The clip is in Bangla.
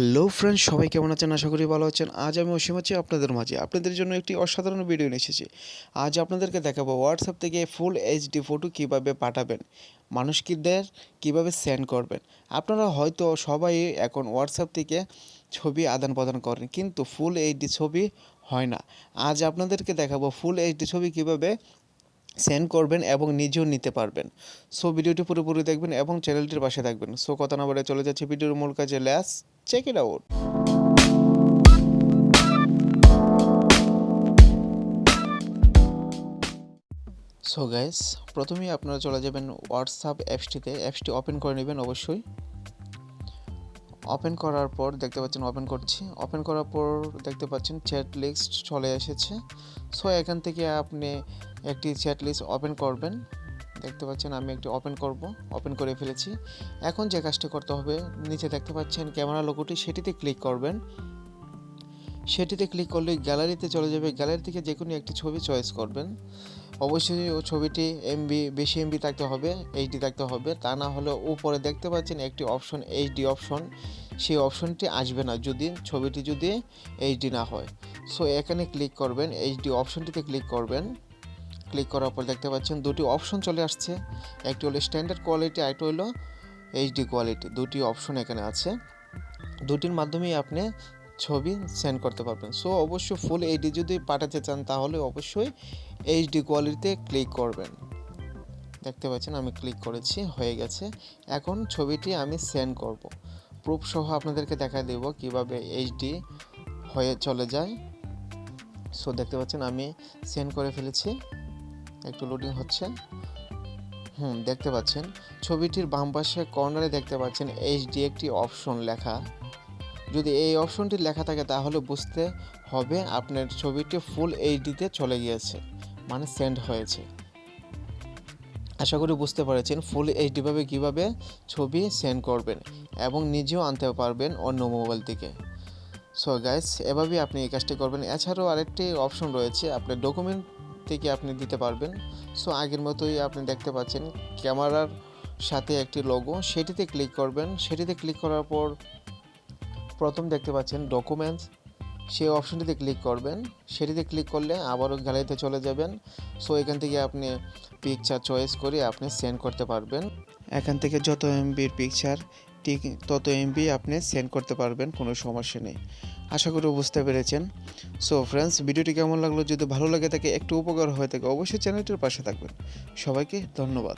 হ্যালো ফ্রেন্ডস, সবাই কেমন আছেন? আশা করি ভালো আছেন। আজ আমি অসীম আছি আপনাদের মাঝে। আপনাদের জন্য একটি অসাধারণ ভিডিও নিয়ে এসেছি। আজ আপনাদেরকে দেখাবো হোয়াটসঅ্যাপ থেকে ফুল এইচডি ফটো কীভাবে পাঠাবেন, মানুষদের কীভাবে সেন্ড করবেন। আপনারা হয়তো সবাই এখন হোয়াটসঅ্যাপ থেকে ছবি আদান প্রদান করেন, কিন্তু ফুল এইচডি ছবি হয় না। আজ আপনাদেরকে দেখাবো ফুল এইচডি ছবি কীভাবে সেন্ড করবেন এবং নিজেও নিতে পারবেন। সো ভিডিওটি পুরোপুরি দেখবেন এবং চ্যানেলটির পাশে থাকবেন। সো কথা না বলে চলে যাচ্ছে ভিডিওর মূল কাজে। Let's check it out. So guys, প্রথমেই আপনারা চলে যাবেন হোয়াটসঅ্যাপ অ্যাপসটি ওপেন করে নেবেন। অবশ্যই ওপেন করার পর দেখতে পাচ্ছেন ওপেন করছি। ওপেন করার পর দেখতে পাচ্ছেন চ্যাট লিস্ট চলে এসেছে। সো এখান থেকে আপনি একটি চ্যাট লিস্ট ওপেন করবেন। দেখতে পাচ্ছেন আমি একটি ওপেন করে ফেলেছি। এখন যে কাজটি করতে হবে, নিচে দেখতে পাচ্ছেন ক্যামেরা লোগোটি, সেটিতে ক্লিক করবেন। সেটিতে ক্লিক করলে গ্যালারিতে চলে যাবে। গ্যালারি থেকে যে কোনো একটি ছবি চয়েস করবেন। অবশ্যই ও ছবিটি বেশি এমবি থাকতে হবে, এইচডি থাকতে হবে। তা না হলে উপরে দেখতে পাচ্ছেন একটি অপশন, এইচডি অপশন, সেই অপশনটি আসবে না ছবিটি যদি এইচডি না হয়। সো এখানে ক্লিক করবেন, এইচডি অপশনটিতে ক্লিক করবেন। ক্লিক করার পর দেখতে পাচ্ছেন দুটি অপশন চলে আসছে। একটি হলো স্ট্যান্ডার্ড কোয়ালিটি, আরেকটি হলো এইচডি কোয়ালিটি। দুটি অপশন এখানে আছে। দুটির মাধ্যমেই আপনি ছবি সেন্ড করতে পারবেন। সো অবশ্যই ফুল এইচডি যদি পাঠাতে চান তাহলে অবশ্যই এইচডি কোয়ালিটিতে ক্লিক করবেন। দেখতে পাচ্ছেন আমি ক্লিক করেছি, হয়ে গেছে। এখন ছবিটি আমি সেন্ড করব। প্রুফ সহ আপনাদেরকে দেখা দেব কিভাবে এইচডি হয়ে চলে যায়। সো দেখতে পাচ্ছেন আমি সেন্ড করে ফেলেছি। একটু লোডিং হচ্ছে। দেখতে পাচ্ছেন ছবিটির বাম পাশে কর্নারে দেখতে পাচ্ছেন এইচডি একটি অপশন লেখা। যদি এই অপশনটি লেখা থাকে তাহলে বুঝতে হবে আপনার ছবিটি ফুল এইচডিতে চলে গিয়েছে, মানে সেন্ড হয়েছে। আশা করি বুঝতে পেরেছেন ফুল এইচডিভাবে কীভাবে ছবি সেন্ড করবেন এবং নিজেও আনতে পারবেন অন্য মোবাইল থেকে। সো গাইস, এভাবেই আপনি এই কাজটি করবেন। এছাড়াও আরেকটি অপশন রয়েছে, আপনার ডকুমেন্ট থেকে আপনি দিতে পারবেন। সো আগের মতোই আপনি দেখতে পাচ্ছেন ক্যামেরার সাথে একটি লোগো, সেটিতে ক্লিক করবেন। সেটিতে ক্লিক করার পর প্রথম দেখতে পাচ্ছেন ডকুমেন্টস, সেই অপশনটিতে ক্লিক করবেন। সেটিতে ক্লিক করলে আবারও গ্যালারিতে চলে যাবেন। সো এখান থেকে আপনি পিকচার চয়েস করে আপনি সেন্ড করতে পারবেন। এখান থেকে যত এমবির পিকচার ঠিক তত এমবি আপনি সেন্ড করতে পারবেন, কোনো সমস্যা নেই। আশা করি বুঝতে পেরেছেন। সো ফ্রেন্ডস, ভিডিওটি কেমন লাগলো? যদি ভালো লাগে থাকে, একটু উপকার হয়ে থাকে, অবশ্যই চ্যানেলটির পাশে থাকবেন। সবাইকে ধন্যবাদ।